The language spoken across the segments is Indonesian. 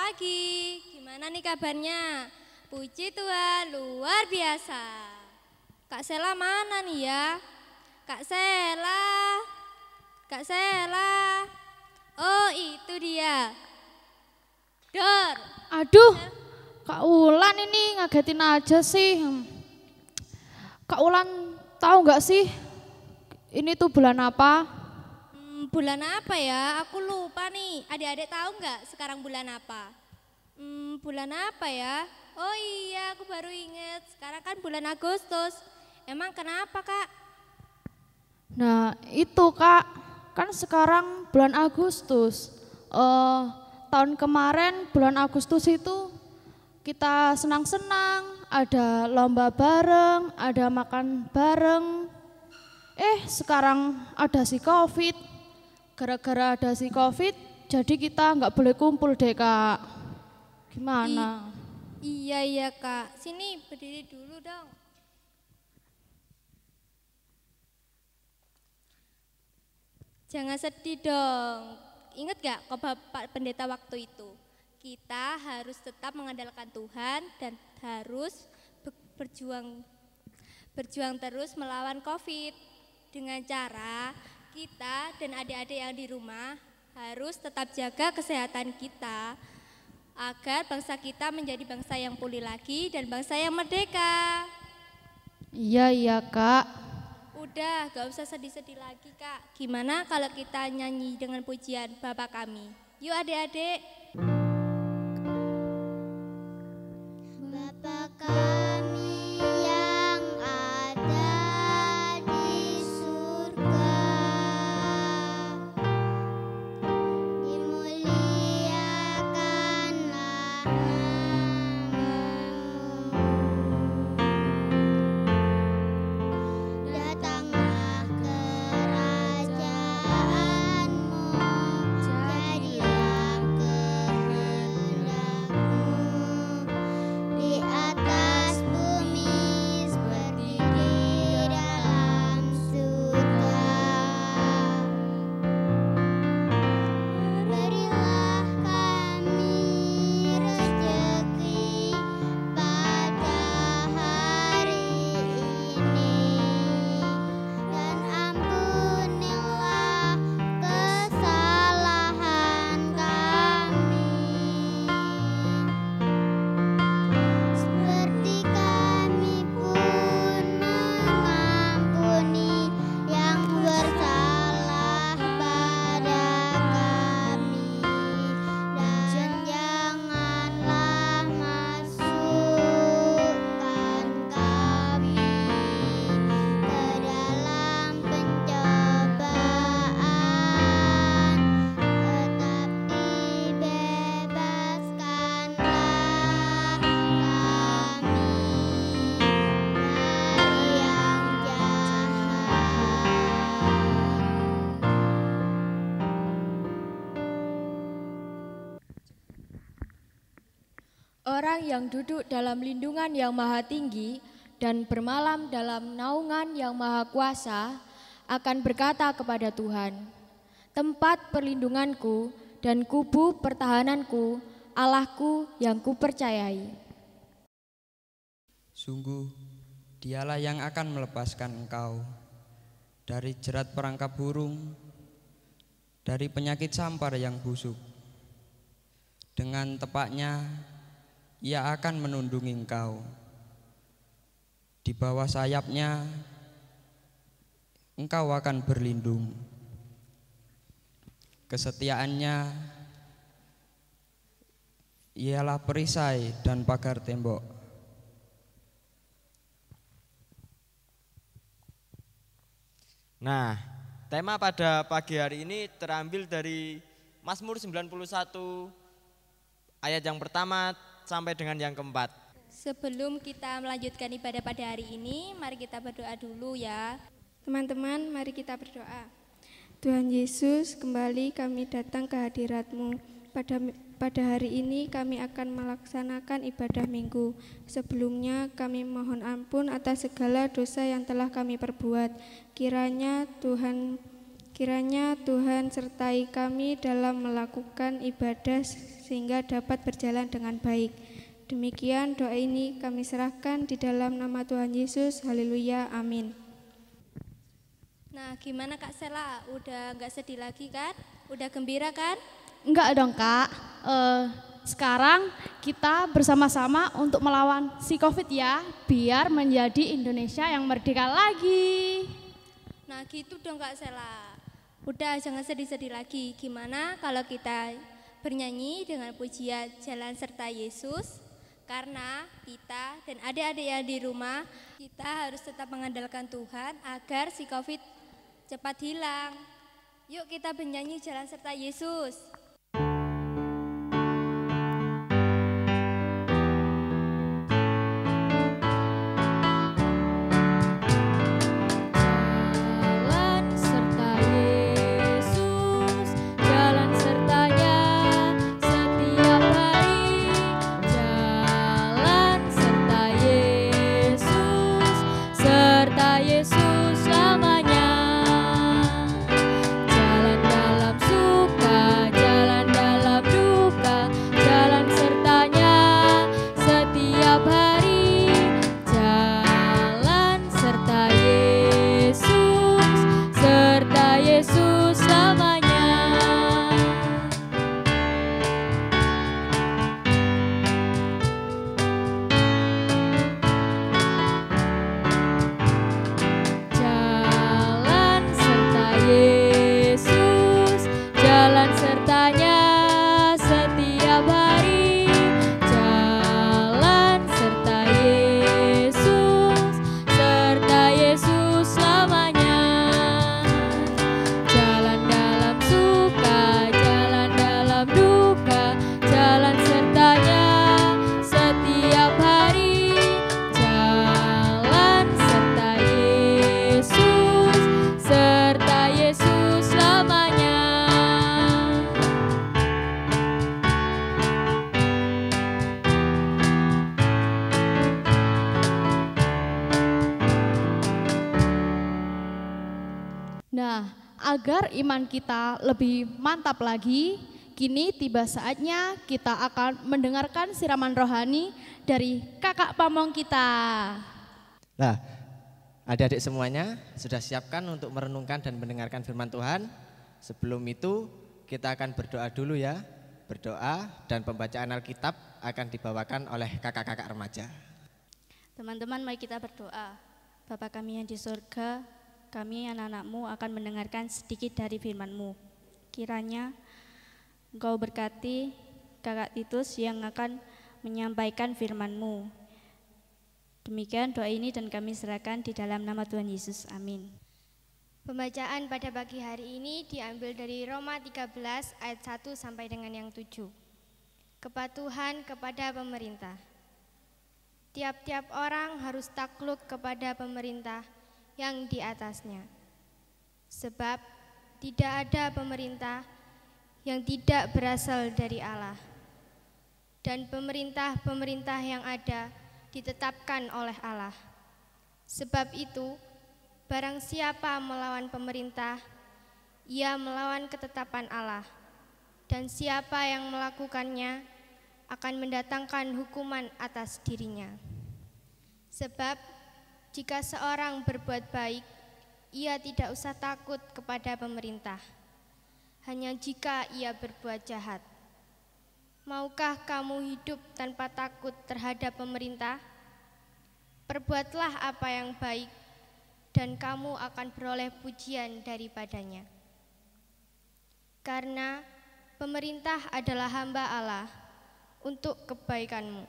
lagi. Gimana nih kabarnya? Puji Tuhan, luar biasa. Kak Sela mana nih ya? Kak Sela. Kak Sela. Oh, itu dia. Dor. Aduh, Kak Ulan ini ngagetin aja sih. Kak Ulan tahu nggak sih ini tuh bulan apa? Bulan apa ya? Aku lupa nih. Adik-adik tahu nggak sekarang bulan apa? Bulan apa ya? Oh iya, aku baru inget. Sekarang kan bulan Agustus. Emang kenapa, Kak? Nah itu Kak, kan sekarang bulan Agustus. Tahun kemarin bulan Agustus itu kita senang-senang, ada lomba bareng, ada makan bareng. Sekarang ada si COVID. Gara-gara ada si COVID, jadi kita nggak boleh kumpul deh Kak. Gimana? Iya Kak. Sini berdiri dulu dong. Jangan sedih dong. Ingat gak kok Bapak Pendeta waktu itu? Kita harus tetap mengandalkan Tuhan dan harus berjuang terus melawan COVID. Dengan cara kita dan adik-adik yang di rumah harus tetap jaga kesehatan kita agar bangsa kita menjadi bangsa yang pulih lagi dan bangsa yang merdeka. Iya Kak. Udah, gak usah sedih-sedih lagi Kak. Gimana kalau kita nyanyi dengan pujian Bapa kami? Yuk adik-adik. Bapa kami yang ada di surga, dimuliakanlah namamu, datanglah kerajaanmu, jadilah kehendakmu di atas bumi seperti di dalam surga. Berilah kami rezeki pada hari ini, dan ampunilah kesalahan kami, seperti kami pun mengampuni yang bersalah pada kami, dan janganlah masukkan kami ke dalam pencobaan, tetapi bebaskanlah kami dari yang jahat. Orang yang duduk dalam lindungan yang maha tinggi dan bermalam dalam naungan yang maha kuasa akan berkata kepada Tuhan, tempat perlindunganku dan kubu pertahananku, Allahku yang kupercayai. Sungguh, dialah yang akan melepaskan engkau dari jerat perangkap burung, dari penyakit sampar yang busuk. Dengan tepaknya, ia akan menundungi engkau. Di bawah sayapnya, engkau akan berlindung. Kesetiaannya ialah perisai dan pagar tembok. Nah, tema pada pagi hari ini terambil dari Mazmur 91 ayat yang pertama sampai dengan yang keempat. Sebelum kita melanjutkan ibadah pada hari ini, mari kita berdoa dulu ya. Teman-teman, mari kita berdoa. Tuhan Yesus, kembali kami datang ke hadirat-Mu. Pada hari ini kami akan melaksanakan ibadah minggu. Sebelumnya kami mohon ampun atas segala dosa yang telah kami perbuat. Kiranya Tuhan sertai kami dalam melakukan ibadah sehingga dapat berjalan dengan baik. Demikian doa ini kami serahkan di dalam nama Tuhan Yesus. Haleluya, amin. Nah, gimana Kak Sela? Udah nggak sedih lagi kan? Udah gembira kan? Enggak dong Kak, sekarang kita bersama-sama untuk melawan si COVID ya, biar menjadi Indonesia yang merdeka lagi. Nah gitu dong Kak Sela. Udah jangan sedih-sedih lagi. Gimana kalau kita bernyanyi dengan pujian Jalan Serta Yesus? Karena kita dan adik-adik yang di rumah, kita harus tetap mengandalkan Tuhan agar si COVID cepat hilang. Yuk kita bernyanyi Jalan Serta Yesus. Nah, agar iman kita lebih mantap lagi, kini tiba saatnya kita akan mendengarkan siraman rohani dari kakak pamong kita. Nah, adik-adik semuanya sudah siapkan untuk merenungkan dan mendengarkan firman Tuhan? Sebelum itu kita akan berdoa dulu ya. Berdoa dan pembacaan Alkitab akan dibawakan oleh kakak-kakak remaja. Teman-teman, mari kita berdoa. Bapa kami yang di surga, kami anak-anak-Mu akan mendengarkan sedikit dari firman-Mu. Kiranya Engkau berkati kakak Titus yang akan menyampaikan firman-Mu. Demikian doa ini dan kami serahkan di dalam nama Tuhan Yesus. Amin. Pembacaan pada pagi hari ini diambil dari Roma 13 ayat 1 sampai dengan yang 7. Kepatuhan kepada pemerintah. Tiap-tiap orang harus takluk kepada pemerintah yang di atasnya. Sebab tidak ada pemerintah yang tidak berasal dari Allah. Dan pemerintah-pemerintah yang ada ditetapkan oleh Allah. Sebab itu, barang siapa melawan pemerintah, ia melawan ketetapan Allah. Dan siapa yang melakukannya akan mendatangkan hukuman atas dirinya. Sebab jika seorang berbuat baik, ia tidak usah takut kepada pemerintah. Hanya jika ia berbuat jahat. Maukah kamu hidup tanpa takut terhadap pemerintah? Perbuatlah apa yang baik, dan kamu akan beroleh pujian daripadanya. Karena pemerintah adalah hamba Allah untuk kebaikanmu.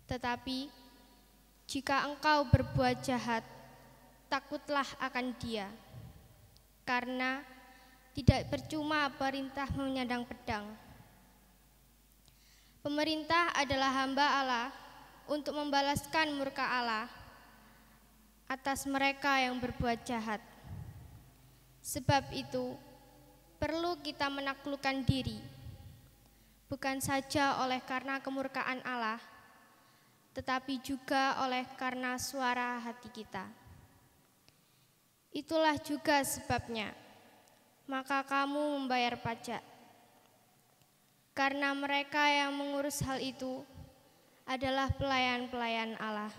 Tetapi jika engkau berbuat jahat, takutlah akan dia. Karena tidak percuma perintah menyandang pedang. Pemerintah adalah hamba Allah untuk membalaskan murka Allah atas mereka yang berbuat jahat. Sebab itu, perlu kita menaklukkan diri, bukan saja oleh karena kemurkaan Allah, tetapi juga oleh karena suara hati kita. Itulah juga sebabnya, maka kamu membayar pajak. karena mereka yang mengurus hal itu adalah pelayan-pelayan Allah.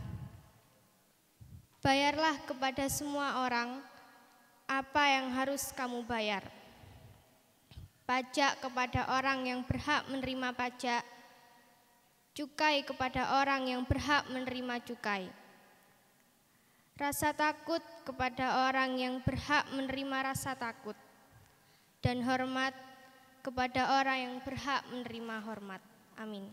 Bayarlah kepada semua orang apa yang harus kamu bayar. Pajak kepada orang yang berhak menerima pajak, cukai kepada orang yang berhak menerima cukai. Rasa takut kepada orang yang berhak menerima rasa takut, dan hormat kepada orang yang berhak menerima hormat. Amin.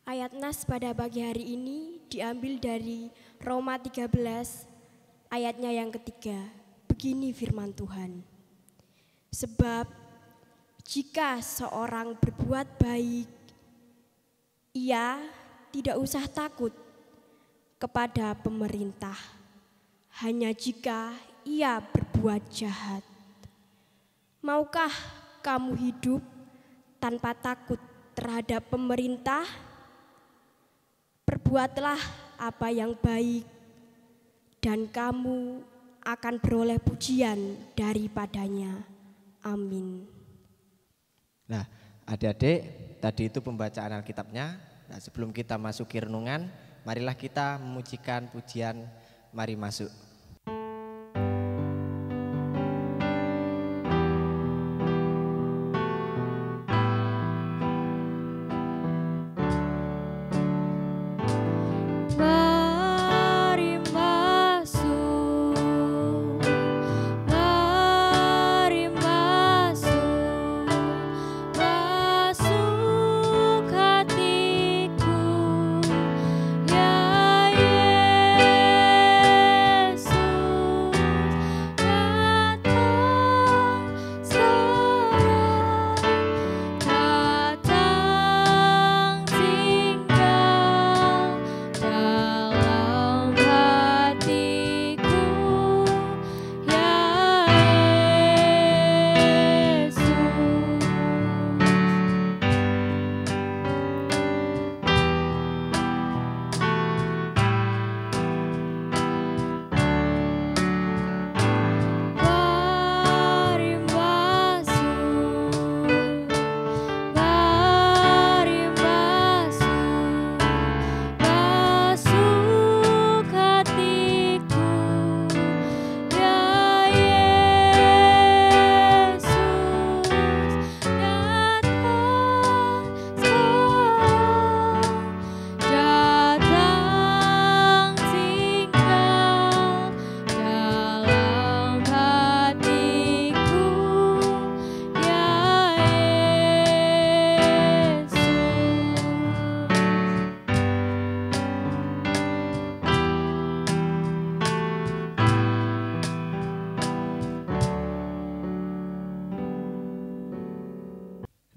Ayat nas pada pagi hari ini diambil dari Roma 13 ayatnya yang ketiga. Begini firman Tuhan. Sebab jika seorang berbuat baik, ia tidak usah takut kepada pemerintah, hanya jika ia berbuat jahat. Maukah kamu hidup tanpa takut terhadap pemerintah? Perbuatlah apa yang baik, dan kamu akan beroleh pujian daripadanya. Amin. Nah, adik-adik, tadi itu pembacaan Alkitabnya. Nah, sebelum kita masuk ke renungan, marilah kita memujikan pujian Mari Masuk.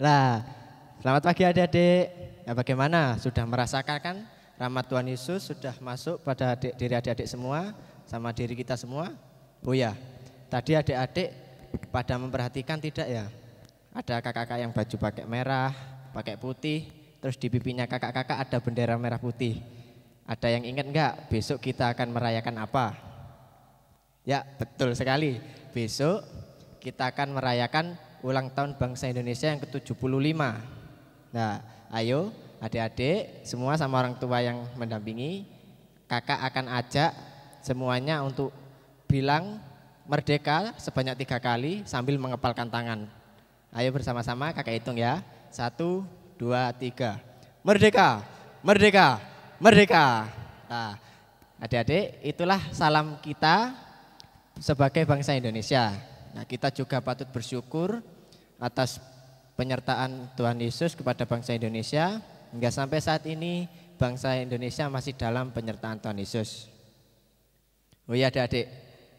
Nah, selamat pagi adik-adik. Ya, bagaimana? Sudah merasakan kan rahmat Tuhan Yesus sudah masuk pada diri adik-adik semua, sama diri kita semua? Oh ya, tadi adik-adik pada memperhatikan tidak ya? Ada kakak-kakak yang baju pakai merah, pakai putih, terus di pipinya kakak-kakak ada bendera merah putih. Ada yang ingat enggak besok kita akan merayakan apa? Ya, betul sekali. Besok kita akan merayakan ulang tahun bangsa Indonesia yang ke-75. Nah, ayo adik-adik semua sama orang tua yang mendampingi, kakak akan ajak semuanya untuk bilang merdeka sebanyak 3 kali sambil mengepalkan tangan. Ayo bersama-sama kakak hitung ya. 1, 2, 3. Merdeka, merdeka, merdeka. Nah, adik-adik itulah salam kita sebagai bangsa Indonesia. Nah, kita juga patut bersyukur atas penyertaan Tuhan Yesus kepada bangsa Indonesia hingga sampai saat ini bangsa Indonesia masih dalam penyertaan Tuhan Yesus. Oh iya adik-adik,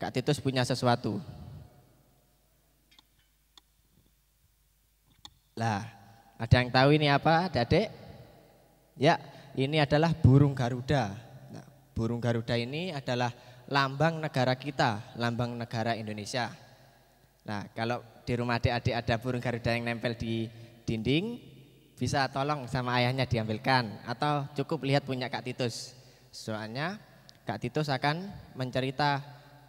Kak Titus punya sesuatu. Lah, ada yang tahu ini apa adik-adik? Ya, ini adalah burung Garuda. Nah, burung Garuda ini adalah lambang negara kita, lambang negara Indonesia. Nah, kalau di rumah adik-adik ada burung Garuda yang nempel di dinding, bisa tolong sama ayahnya diambilkan atau cukup lihat punya Kak Titus. Soalnya Kak Titus akan mencerita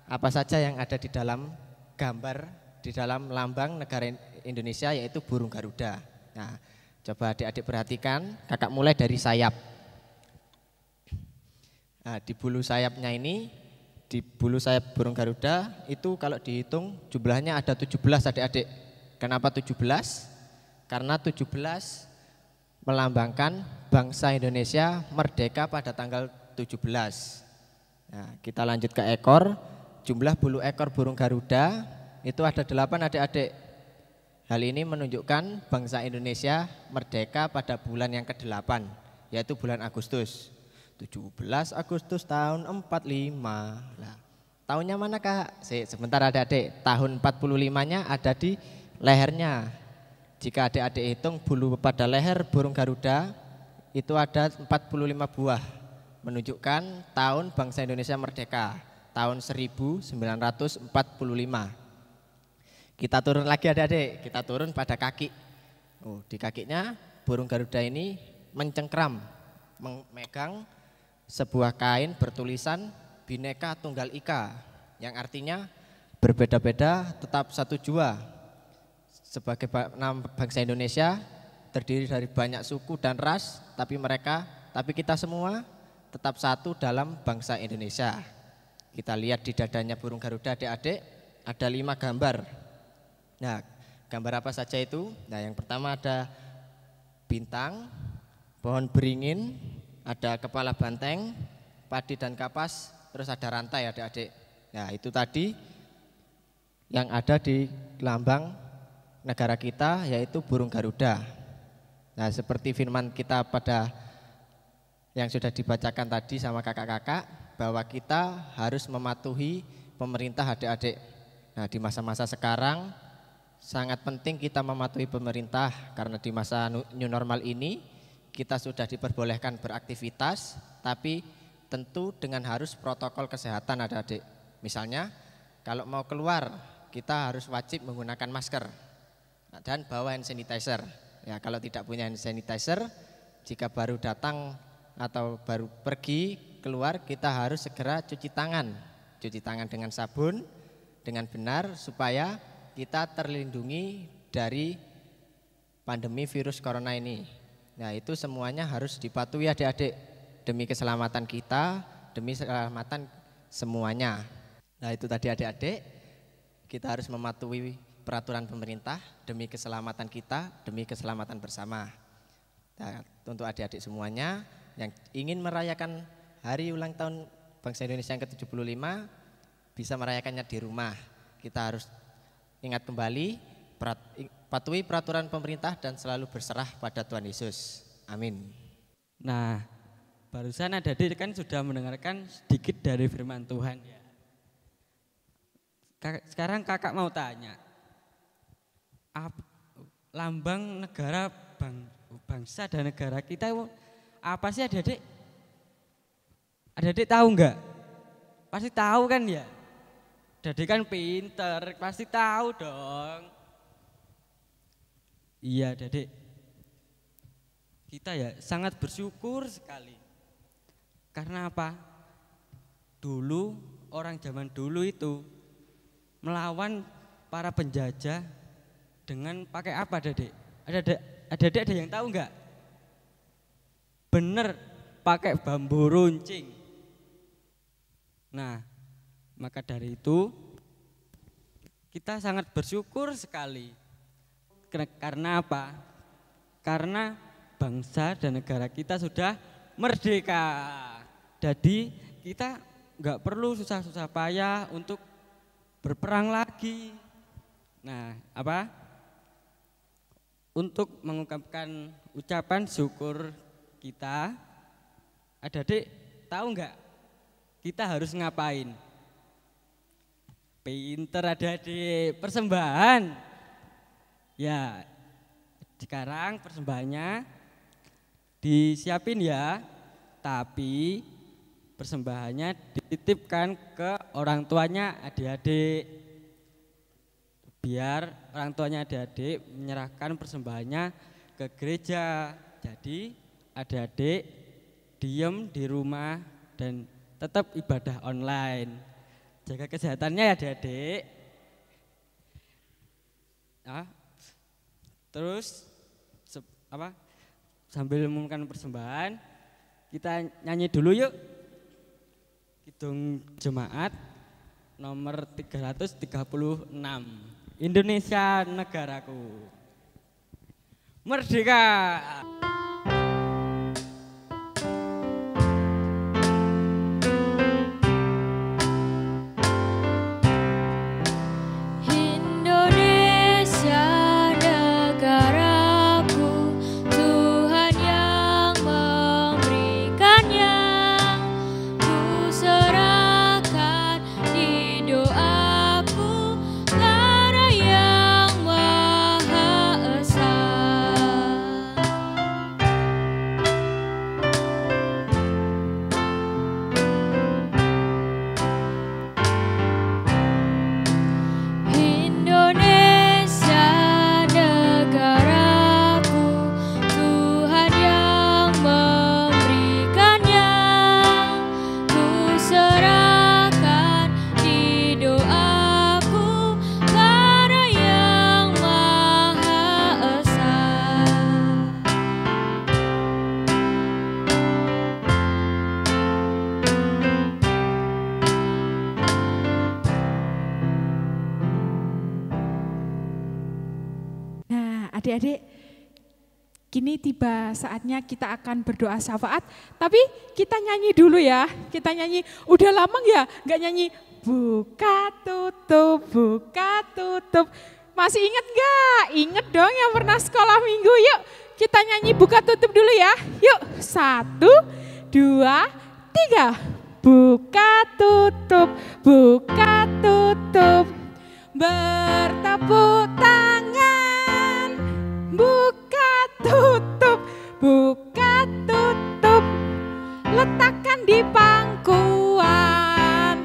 apa saja yang ada di dalam gambar, di dalam lambang negara Indonesia yaitu burung Garuda. Nah, coba adik-adik perhatikan, kakak mulai dari sayap. Nah, di bulu sayapnya ini, di bulu sayap burung Garuda itu kalau dihitung jumlahnya ada 17 adik-adik. Kenapa 17? Karena 17 melambangkan bangsa Indonesia merdeka pada tanggal 17. Nah, kita lanjut ke ekor. Jumlah bulu ekor burung Garuda itu ada 8 adik-adik. Hal ini menunjukkan bangsa Indonesia merdeka pada bulan yang ke-8, yaitu bulan Agustus. 17 Agustus tahun 45. Nah, tahunnya mana Kak? Sebentar adik-adik, tahun 45-nya ada di lehernya. Jika adik-adik hitung bulu pada leher burung Garuda itu ada 45 buah, menunjukkan tahun bangsa Indonesia merdeka, tahun 1945. Kita turun lagi adik-adik, kita turun pada kaki. Di kakinya burung Garuda ini mencengkram, memegang sebuah kain bertulisan Bhinneka Tunggal Ika, yang artinya berbeda-beda tetap satu jua. Sebagai bangsa Indonesia terdiri dari banyak suku dan ras, tapi kita semua tetap satu dalam bangsa Indonesia. Kita lihat di dadanya burung Garuda adik-adik, ada 5 gambar. Nah, gambar apa saja itu? Nah, yang pertama ada bintang, pohon beringin, ada kepala banteng, padi dan kapas, terus ada rantai adik-adik. Nah, itu tadi yang ada di lambang negara kita, yaitu burung Garuda. Nah, seperti firman kita pada yang sudah dibacakan tadi sama kakak-kakak, bahwa kita harus mematuhi pemerintah adik-adik. Nah, di masa-masa sekarang sangat penting kita mematuhi pemerintah, karena di masa new normal ini kita sudah diperbolehkan beraktivitas, tapi tentu dengan harus protokol kesehatan adik-adik. Misalnya kalau mau keluar kita harus wajib menggunakan masker dan bawa hand sanitizer. Ya, kalau tidak punya hand sanitizer, jika baru datang atau baru pergi keluar, kita harus segera cuci tangan dengan sabun dengan benar supaya kita terlindungi dari pandemi virus corona ini. Nah, itu semuanya harus dipatuhi adik-adik, demi keselamatan kita, demi keselamatan semuanya. Nah, itu tadi adik-adik, kita harus mematuhi peraturan pemerintah demi keselamatan kita, demi keselamatan bersama. Nah, untuk adik-adik semuanya yang ingin merayakan hari ulang tahun bangsa Indonesia yang ke-75, bisa merayakannya di rumah. Kita harus ingat kembali, patuhi peraturan pemerintah dan selalu berserah pada Tuhan Yesus. Amin. Nah, barusan adik-adik kan sudah mendengarkan sedikit dari firman Tuhan ya. Sekarang kakak mau tanya, lambang negara bangsa dan negara kita apa sih adik-adik? Adik-adik tahu enggak? Pasti tahu kan ya? Adik-adik kan pinter, pasti tahu dong. Iya adik-adik, kita ya sangat bersyukur sekali. Karena apa? Dulu, orang zaman dulu itu melawan para penjajah dengan pakai apa adik-adik? Adik-adik ada yang tahu enggak? Bener, pakai bambu runcing. Nah, maka dari itu kita sangat bersyukur sekali. Karena apa? Karena bangsa dan negara kita sudah merdeka. Jadi kita nggak perlu susah-susah payah untuk berperang lagi. Nah, apa? Untuk mengungkapkan ucapan syukur kita, adik-adik tahu nggak kita harus ngapain? Pinter adik-adik, persembahan. Ya, sekarang persembahannya disiapin ya, tapi persembahannya dititipkan ke orang tuanya adik-adik. Biar orang tuanya adik-adik menyerahkan persembahannya ke gereja. Jadi adik-adik diem di rumah dan tetap ibadah online. Jaga kesehatannya ya adik-adik. Nah, terus sambil mengumumkan persembahan, kita nyanyi dulu yuk. Kidung Jemaat nomor 336. Indonesia negaraku. Merdeka. Adik-adik, kini tiba saatnya kita akan berdoa syafaat, tapi kita nyanyi dulu ya. Kita nyanyi, udah lama ya nggak nyanyi buka tutup, buka tutup. Masih inget nggak? Inget dong yang pernah sekolah minggu. Yuk kita nyanyi buka tutup dulu ya. Yuk 1, 2, 3. Buka tutup, buka tutup. Bertepuk tangan, buka tutup, buka tutup. Letakkan di pangkuan.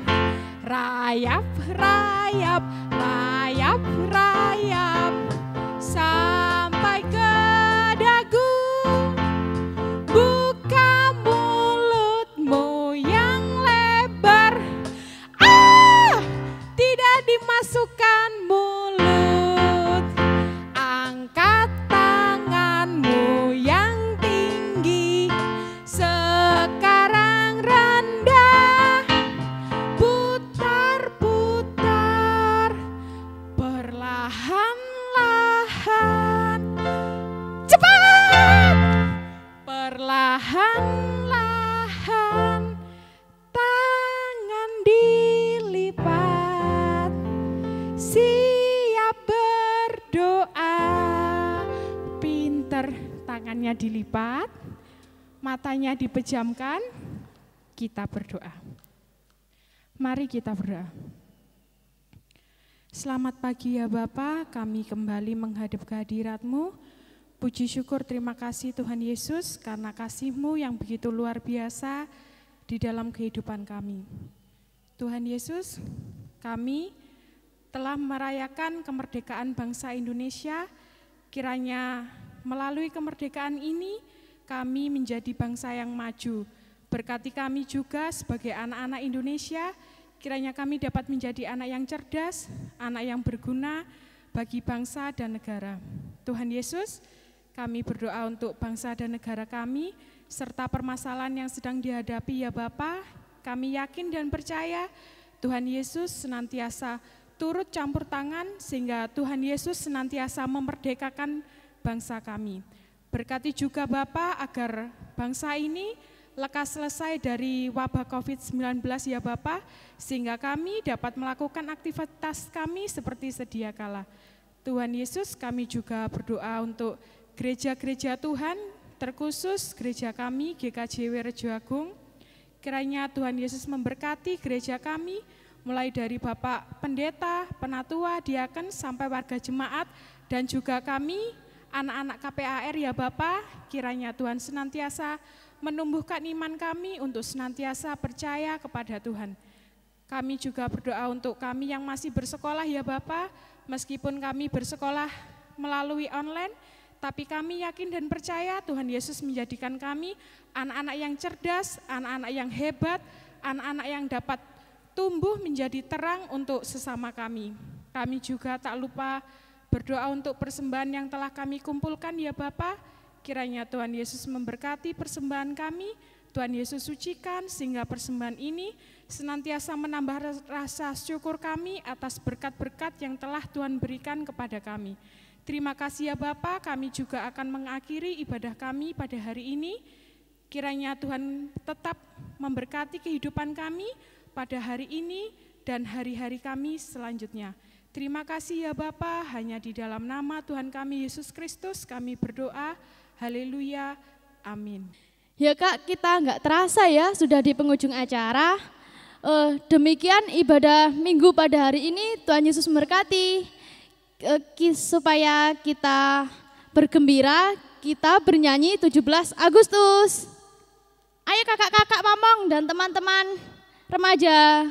Rayap, rayap, rayap, rayap. Sampai ke dagu. Buka mulutmu yang lebar. Tidak dimasukkan mulut. Angkat tanganmu yang tinggi. Sekarang rendah. Putar-putar. Perlahan-lahan. Cepat. Perlahan-lahan. Tangan dilipat. Siap berdoa. Pinter, tangannya dilipat, matanya dipejamkan. Kita berdoa. Mari kita berdoa. Selamat pagi ya Bapa, kami kembali menghadap kehadirat-Mu. Puji syukur terima kasih Tuhan Yesus karena kasih-Mu yang begitu luar biasa di dalam kehidupan kami. Tuhan Yesus, kami telah merayakan kemerdekaan bangsa Indonesia. Kiranya melalui kemerdekaan ini kami menjadi bangsa yang maju. Berkati kami juga sebagai anak-anak Indonesia, kiranya kami dapat menjadi anak yang cerdas, anak yang berguna bagi bangsa dan negara. Tuhan Yesus, kami berdoa untuk bangsa dan negara kami, serta permasalahan yang sedang dihadapi ya Bapa. Kami yakin dan percaya Tuhan Yesus senantiasa turut campur tangan sehingga Tuhan Yesus senantiasa memerdekakan bangsa kami. Berkati juga Bapa agar bangsa ini lekas selesai dari wabah COVID-19 ya Bapa, sehingga kami dapat melakukan aktivitas kami seperti sedia kala. Tuhan Yesus, kami juga berdoa untuk gereja-gereja Tuhan, terkhusus gereja kami GKJW Rejo Agung. Kiranya Tuhan Yesus memberkati gereja kami, mulai dari Bapak Pendeta, Penatua, Diaken, sampai warga jemaat, dan juga kami, anak-anak KPAR ya Bapa. Kiranya Tuhan senantiasa menumbuhkan iman kami untuk senantiasa percaya kepada Tuhan. Kami juga berdoa untuk kami yang masih bersekolah ya Bapa, meskipun kami bersekolah melalui online, tapi kami yakin dan percaya Tuhan Yesus menjadikan kami anak-anak yang cerdas, anak-anak yang hebat, anak-anak yang dapat tumbuh menjadi terang untuk sesama kami. Kami juga tak lupa berdoa untuk persembahan yang telah kami kumpulkan ya Bapa. kiranya Tuhan Yesus memberkati persembahan kami. Tuhan Yesus sucikan sehingga persembahan ini senantiasa menambah rasa syukur kami atas berkat-berkat yang telah Tuhan berikan kepada kami. Terima kasih ya Bapa, kami juga akan mengakhiri ibadah kami pada hari ini. Kiranya Tuhan tetap memberkati kehidupan kami pada hari ini dan hari-hari kami selanjutnya. Terima kasih ya Bapa, hanya di dalam nama Tuhan kami Yesus Kristus kami berdoa. Haleluya, amin. Ya Kak, kita nggak terasa ya sudah di penghujung acara. Demikian ibadah minggu pada hari ini. Tuhan Yesus memberkati. Supaya kita bergembira, kita bernyanyi 17 Agustus. Ayo kakak-kakak Mamong dan teman-teman remaja.